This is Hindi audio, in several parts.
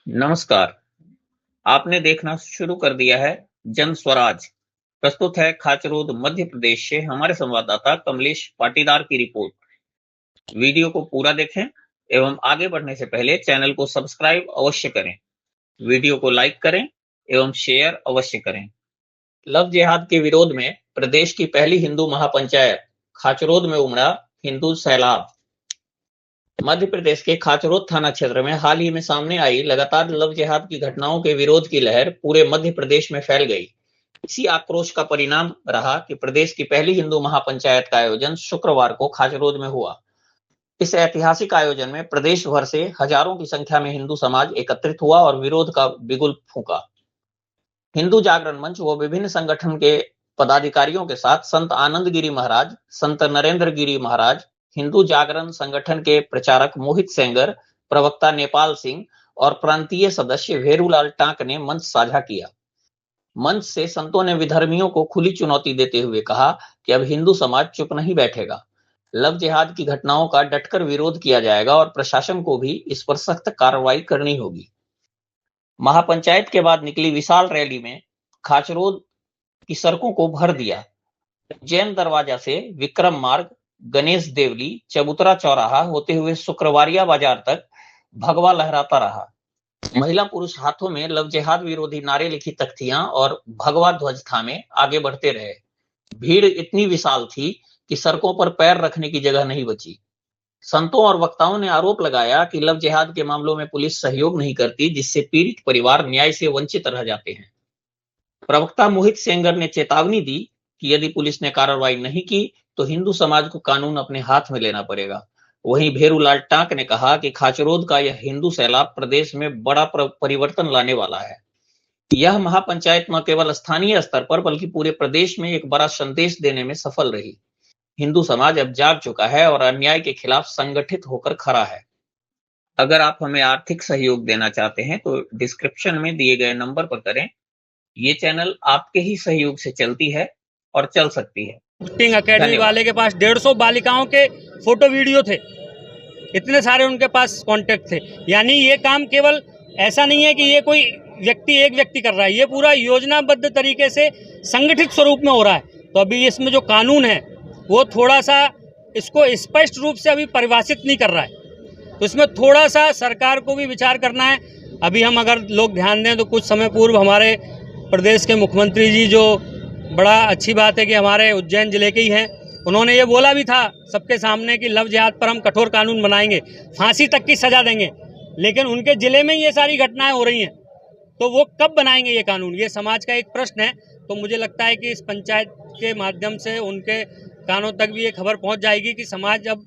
नमस्कार। आपने देखना शुरू कर दिया है जन स्वराज। प्रस्तुत है खाचरोद मध्य प्रदेश से हमारे संवाददाता कमलेश पाटीदार की रिपोर्ट। वीडियो को पूरा देखें एवं आगे बढ़ने से पहले चैनल को सब्सक्राइब अवश्य करें। वीडियो को लाइक करें एवं शेयर अवश्य करें। लव जिहाद के विरोध में प्रदेश की पहली हिंदू महापंचायत खाचरोद में उमड़ा हिंदू सैलाब। मध्य प्रदेश के खाचरोद थाना क्षेत्र में हाल ही में सामने आई लगातार लव जिहाद की घटनाओं के विरोध की लहर पूरे मध्य प्रदेश में फैल गई। इसी आक्रोश का परिणाम रहा कि प्रदेश की पहली हिंदू महापंचायत का आयोजन शुक्रवार को खाचरोद में हुआ। इस ऐतिहासिक आयोजन में प्रदेश भर से हजारों की संख्या में हिंदू समाज एकत्रित हुआ और विरोध का बिगुल फूंका। हिंदू जागरण मंच व विभिन्न संगठन के पदाधिकारियों के साथ संत आनंद गिरी महाराज, संत नरेंद्र गिरी महाराज, हिंदू जागरण संगठन के प्रचारक मोहित सेंगर, प्रवक्ता नेपाल सिंह और प्रांतीय सदस्य भेरूलाल टांक ने मंच साझा किया। मंच से संतों ने विधर्मियों को खुली चुनौती देते हुए कहा कि अब हिंदू समाज चुप नहीं बैठेगा। लव जिहाद की घटनाओं का डटकर विरोध किया जाएगा और प्रशासन को भी इस पर सख्त कार्रवाई करनी होगी। महापंचायत के बाद निकली विशाल रैली में खाचरोद की सड़कों को भर दिया। जैन दरवाजा से विक्रम मार्ग, गणेश देवली, चबूतरा चौराहा होते हुए शुक्रवारिया बाजार तक भगवा लहराता रहा। महिला पुरुष हाथों में लव जिहाद विरोधी नारे लिखी तख्तियां और भगवा ध्वज थामे आगे बढ़ते रहे। भीड़ इतनी विशाल थी कि सड़कों पर पैर रखने की जगह नहीं बची। संतों और वक्ताओं ने आरोप लगाया कि लव जिहाद के मामलों में पुलिस सहयोग नहीं करती, जिससे पीड़ित परिवार न्याय से वंचित रह जाते हैं। प्रवक्ता मोहित सेंगर ने चेतावनी दी कि यदि पुलिस ने कार्रवाई नहीं की तो हिंदू समाज को कानून अपने हाथ में लेना पड़ेगा। वहीं भेरूलाल टांक ने कहा कि खाचरोद का यह हिंदू सैलाब प्रदेश में बड़ा परिवर्तन लाने वाला है। यह महापंचायत न केवल स्थानीय स्तर पर बल्कि पूरे प्रदेश में एक बड़ा संदेश देने में सफल रही। हिंदू समाज अब जाग चुका है और अन्याय के खिलाफ संगठित होकर खड़ा है। अगर आप हमें आर्थिक सहयोग देना चाहते हैं तो डिस्क्रिप्शन में दिए गए नंबर पर करें। ये चैनल आपके ही सहयोग से चलती है और चल सकती है। एक्टिंग अकेडमी वाले के पास 150 बालिकाओं के फोटो वीडियो थे, इतने सारे उनके पास कांटेक्ट थे। यानी ये काम केवल ऐसा नहीं है कि ये कोई एक व्यक्ति कर रहा है, ये पूरा योजनाबद्ध तरीके से संगठित स्वरूप में हो रहा है। तो अभी इसमें जो कानून है वो थोड़ा सा इसको स्पष्ट रूप से अभी परिभाषित नहीं कर रहा है, तो इसमें थोड़ा सा सरकार को भी विचार करना है। अभी हम अगर लोग ध्यान दें तो कुछ समय पूर्व हमारे प्रदेश के मुख्यमंत्री जी, जो बड़ा अच्छी बात है कि हमारे उज्जैन जिले के ही हैं, उन्होंने ये बोला भी था सबके सामने कि लव जिहाद पर हम कठोर कानून बनाएंगे, फांसी तक की सजा देंगे। लेकिन उनके जिले में ये सारी घटनाएं हो रही हैं, तो वो कब बनाएंगे ये कानून? ये समाज का एक प्रश्न है। तो मुझे लगता है कि इस पंचायत के माध्यम से उनके कानों तक भी ये खबर पहुंच जाएगी कि समाज अब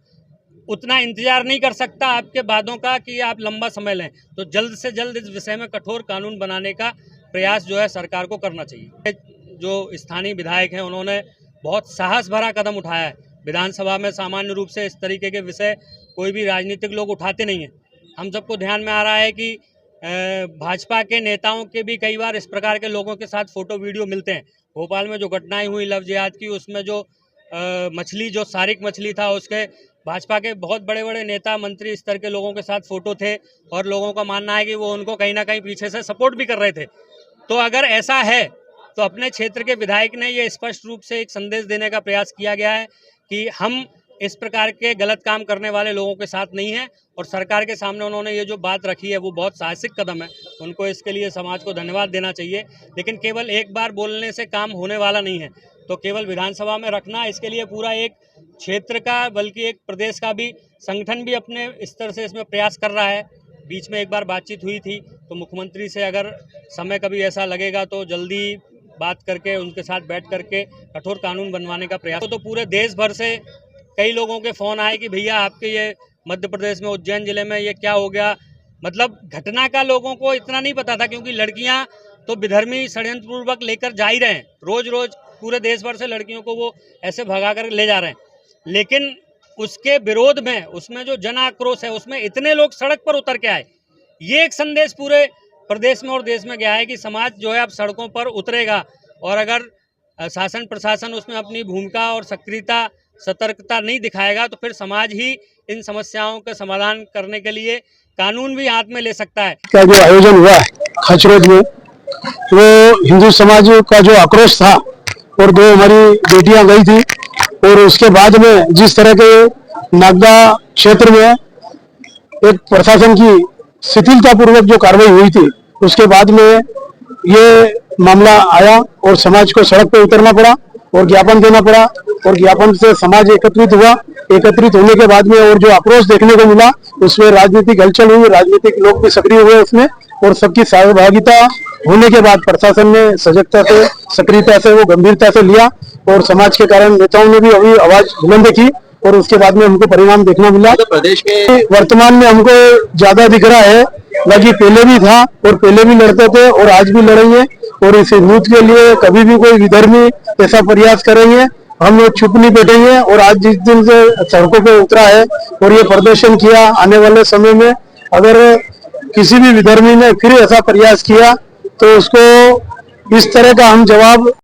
उतना इंतजार नहीं कर सकता आपके वादों का कि आप लंबा समय लें। तो जल्द से जल्द इस विषय में कठोर कानून बनाने का प्रयास जो है सरकार को करना चाहिए। जो स्थानीय विधायक हैं उन्होंने बहुत साहस भरा कदम उठाया है। विधानसभा में सामान्य रूप से इस तरीके के विषय कोई भी राजनीतिक लोग उठाते नहीं हैं। हम सबको ध्यान में आ रहा है कि भाजपा के नेताओं के भी कई बार इस प्रकार के लोगों के साथ फोटो वीडियो मिलते हैं। भोपाल में जो घटनाएं हुई लव जिहाद की, उसमें जो मछली, जो सारिक मछली था, उसके भाजपा के बहुत बड़े बड़े नेता मंत्री स्तर के लोगों के साथ फोटो थे और लोगों का मानना है कि वो उनको कहीं ना कहीं पीछे से सपोर्ट भी कर रहे थे। तो अगर ऐसा है तो अपने क्षेत्र के विधायक ने ये स्पष्ट रूप से एक संदेश देने का प्रयास किया गया है कि हम इस प्रकार के गलत काम करने वाले लोगों के साथ नहीं हैं। और सरकार के सामने उन्होंने ये जो बात रखी है वो बहुत साहसिक कदम है, उनको इसके लिए समाज को धन्यवाद देना चाहिए। लेकिन केवल एक बार बोलने से काम होने वाला नहीं है, तो केवल विधानसभा में रखना, इसके लिए पूरा एक क्षेत्र का बल्कि एक प्रदेश का भी संगठन भी अपने स्तर से इसमें प्रयास कर रहा है। बीच में एक बार बातचीत हुई थी, तो मुख्यमंत्री से अगर समय कभी ऐसा लगेगा तो जल्दी बात करके उनके साथ बैठ करके कठोर कानून बनवाने का प्रयास। तो पूरे देश भर से कई लोगों के फ़ोन आए कि भैया आपके ये मध्य प्रदेश में उज्जैन ज़िले में ये क्या हो गया। मतलब घटना का लोगों को इतना नहीं पता था, क्योंकि लड़कियां तो विधर्मी षड्यंत्रपूर्वक लेकर जा ही रहे हैं। रोज़ रोज़ पूरे देश भर से लड़कियों को वो ऐसे भगा कर ले जा रहे हैं। लेकिन उसके विरोध में, उसमें जो जन आक्रोश है, उसमें इतने लोग सड़क पर उतर के आए। ये एक संदेश पूरे प्रदेश में और देश में गया है कि समाज जो है अब सड़कों पर उतरेगा। और अगर शासन प्रशासन उसमें अपनी भूमिका और सक्रियता, सतर्कता नहीं दिखाएगा तो फिर समाज ही इन समस्याओं का समाधान करने के लिए कानून भी हाथ में ले सकता है। का जो आयोजन हुआ है खाचरोद में, वो हिंदू समाज का जो आक्रोश था और दो हमारी बेटियां गई थी, और उसके बाद में जिस तरह के नागदा क्षेत्र में एक प्रशासन की शिथिलता पूर्वक जो कार्रवाई हुई थी, उसके बाद में ये मामला आया और समाज को सड़क पर उतरना पड़ा और ज्ञापन देना पड़ा, और ज्ञापन से समाज एकत्रित हुआ। एकत्रित होने के बाद में और जो आक्रोश देखने को मिला, उसमें राजनीतिक हलचल हुई, राजनीतिक लोग भी सक्रिय हुए उसमें, और सबकी सहभागिता होने के बाद प्रशासन ने सजगता से, सक्रियता से, वो गंभीरता से लिया, और समाज के कारण नेताओं ने भी अभी आवाज बुलंद की, और उसके बाद में हमको परिणाम देखना मिला। तो प्रदेश के वर्तमान में हमको ज्यादा दिख रहा है, बाकी पहले भी था और पहले भी लड़ते थे और आज भी लड़ेंगे, और इस हिंदुत्व के लिए कभी भी कोई विधर्मी ऐसा प्रयास करेंगे, हम लोग चुप नहीं बैठेंगे। और आज जिस दिन से सड़कों पे उतरा है और ये प्रदर्शन किया, आने वाले समय में अगर किसी भी विधर्मी ने फिर ऐसा प्रयास किया तो उसको इस तरह का हम जवाब